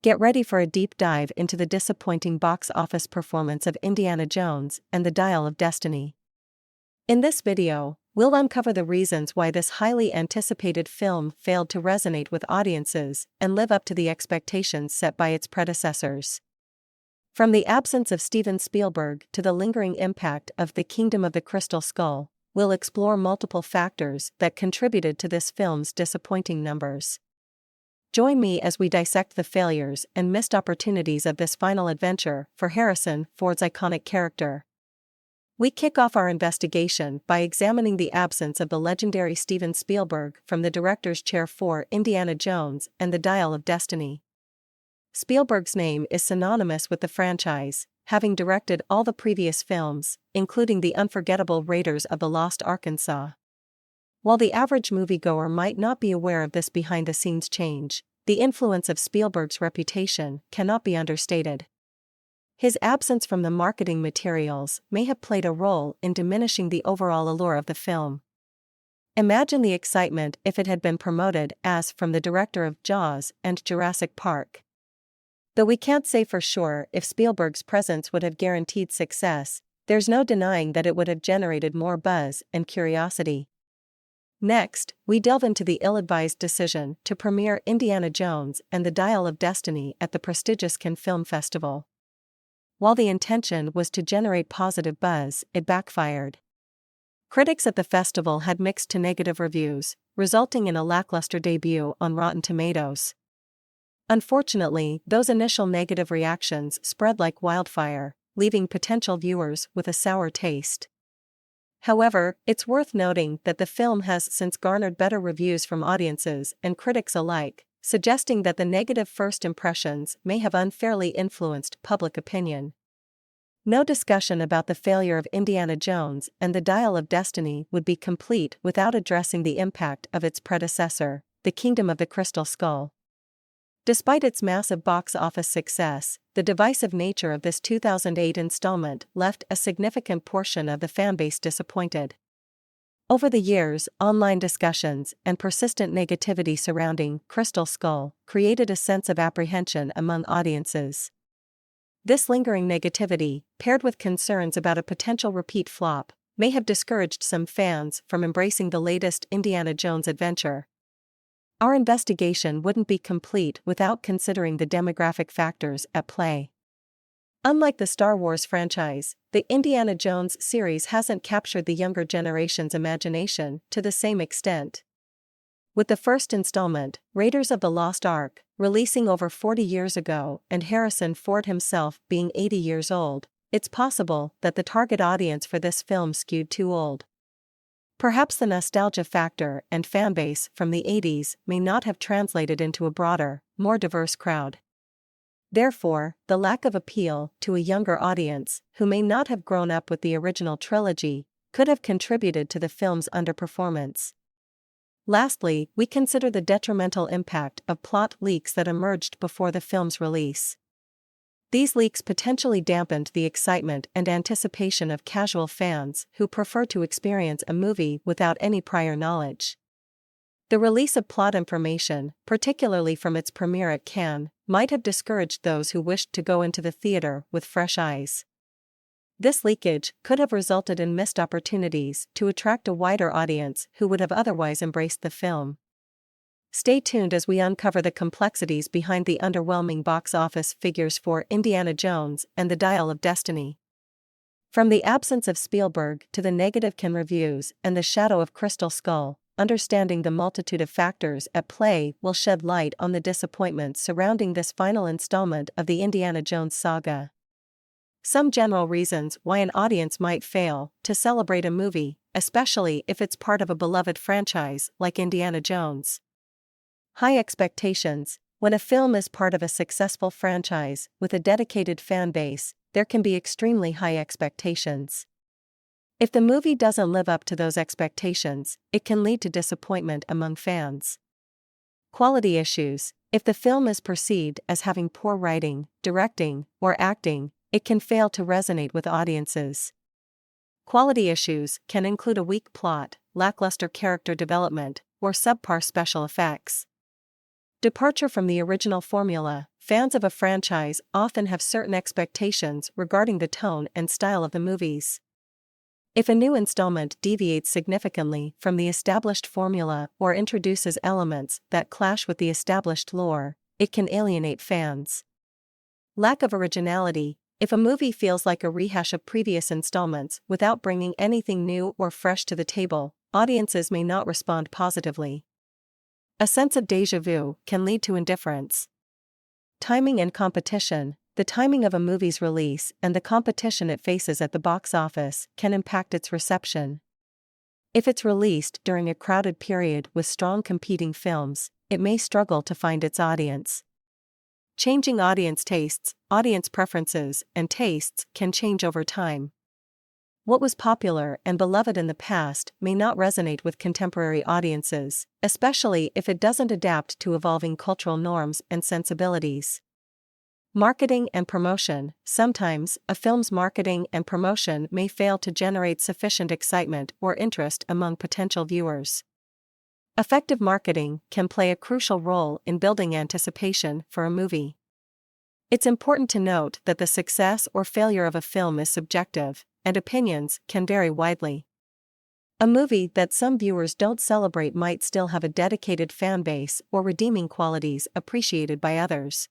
Get ready for a deep dive into the disappointing box office performance of Indiana Jones and the Dial of Destiny. In this video, we'll uncover the reasons why this highly anticipated film failed to resonate with audiences and live up to the expectations set by its predecessors. From the absence of Steven Spielberg to the lingering impact of The Kingdom of the Crystal Skull, we'll explore multiple factors that contributed to this film's disappointing numbers. Join me as we dissect the failures and missed opportunities of this final adventure for Harrison Ford's iconic character. We kick off our investigation by examining the absence of the legendary Steven Spielberg from the director's chair for Indiana Jones and the Dial of Destiny. Spielberg's name is synonymous with the franchise, having directed all the previous films, including the unforgettable Raiders of the Lost Arkansas. While the average moviegoer might not be aware of this behind-the-scenes change, the influence of Spielberg's reputation cannot be understated. His absence from the marketing materials may have played a role in diminishing the overall allure of the film. Imagine the excitement if it had been promoted as from the director of Jaws and Jurassic Park. Though we can't say for sure if Spielberg's presence would have guaranteed success, there's no denying that it would have generated more buzz and curiosity. Next, we delve into the ill-advised decision to premiere Indiana Jones and the Dial of Destiny at the prestigious Cannes Film Festival. While the intention was to generate positive buzz, it backfired. Critics at the festival had mixed to negative reviews, resulting in a lackluster debut on Rotten Tomatoes. Unfortunately, those initial negative reactions spread like wildfire, leaving potential viewers with a sour taste. However, it's worth noting that the film has since garnered better reviews from audiences and critics alike, suggesting that the negative first impressions may have unfairly influenced public opinion. No discussion about the failure of Indiana Jones and the Dial of Destiny would be complete without addressing the impact of its predecessor, The Kingdom of the Crystal Skull. Despite its massive box office success, the divisive nature of this 2008 installment left a significant portion of the fanbase disappointed. Over the years, online discussions and persistent negativity surrounding Crystal Skull created a sense of apprehension among audiences. This lingering negativity, paired with concerns about a potential repeat flop, may have discouraged some fans from embracing the latest Indiana Jones adventure. Our investigation wouldn't be complete without considering the demographic factors at play. Unlike the Star Wars franchise, the Indiana Jones series hasn't captured the younger generation's imagination to the same extent. With the first installment, Raiders of the Lost Ark, releasing over 40 years ago and Harrison Ford himself being 80 years old, it's possible that the target audience for this film skewed too old. Perhaps the nostalgia factor and fanbase from the 80s may not have translated into a broader, more diverse crowd. Therefore, the lack of appeal to a younger audience, who may not have grown up with the original trilogy, could have contributed to the film's underperformance. Lastly, we consider the detrimental impact of plot leaks that emerged before the film's release. These leaks potentially dampened the excitement and anticipation of casual fans who prefer to experience a movie without any prior knowledge. The release of plot information, particularly from its premiere at Cannes, might have discouraged those who wished to go into the theater with fresh eyes. This leakage could have resulted in missed opportunities to attract a wider audience who would have otherwise embraced the film. Stay tuned as we uncover the complexities behind the underwhelming box office figures for Indiana Jones and the Dial of Destiny. From the absence of Spielberg to the negative Cannes reviews and the shadow of Crystal Skull, understanding the multitude of factors at play will shed light on the disappointments surrounding this final installment of the Indiana Jones saga. Some general reasons why an audience might fail to celebrate a movie, especially if it's part of a beloved franchise like Indiana Jones. High expectations. When a film is part of a successful franchise with a dedicated fan base, there can be extremely high expectations. If the movie doesn't live up to those expectations, it can lead to disappointment among fans. Quality issues. If the film is perceived as having poor writing, directing, or acting, it can fail to resonate with audiences. Quality issues can include a weak plot, lackluster character development, or subpar special effects. Departure from the original formula. Fans of a franchise often have certain expectations regarding the tone and style of the movies. If a new installment deviates significantly from the established formula or introduces elements that clash with the established lore, it can alienate fans. Lack of originality. If a movie feels like a rehash of previous installments without bringing anything new or fresh to the table, audiences may not respond positively. A sense of déjà vu can lead to indifference. Timing and competition. The timing of a movie's release and the competition it faces at the box office can impact its reception. If it's released during a crowded period with strong competing films, it may struggle to find its audience. Changing audience tastes. Audience preferences and tastes can change over time. What was popular and beloved in the past may not resonate with contemporary audiences, especially if it doesn't adapt to evolving cultural norms and sensibilities. Marketing and promotion. Sometimes, a film's marketing and promotion may fail to generate sufficient excitement or interest among potential viewers. Effective marketing can play a crucial role in building anticipation for a movie. It's important to note that the success or failure of a film is subjective, and opinions can vary widely. A movie that some viewers don't celebrate might still have a dedicated fan base or redeeming qualities appreciated by others.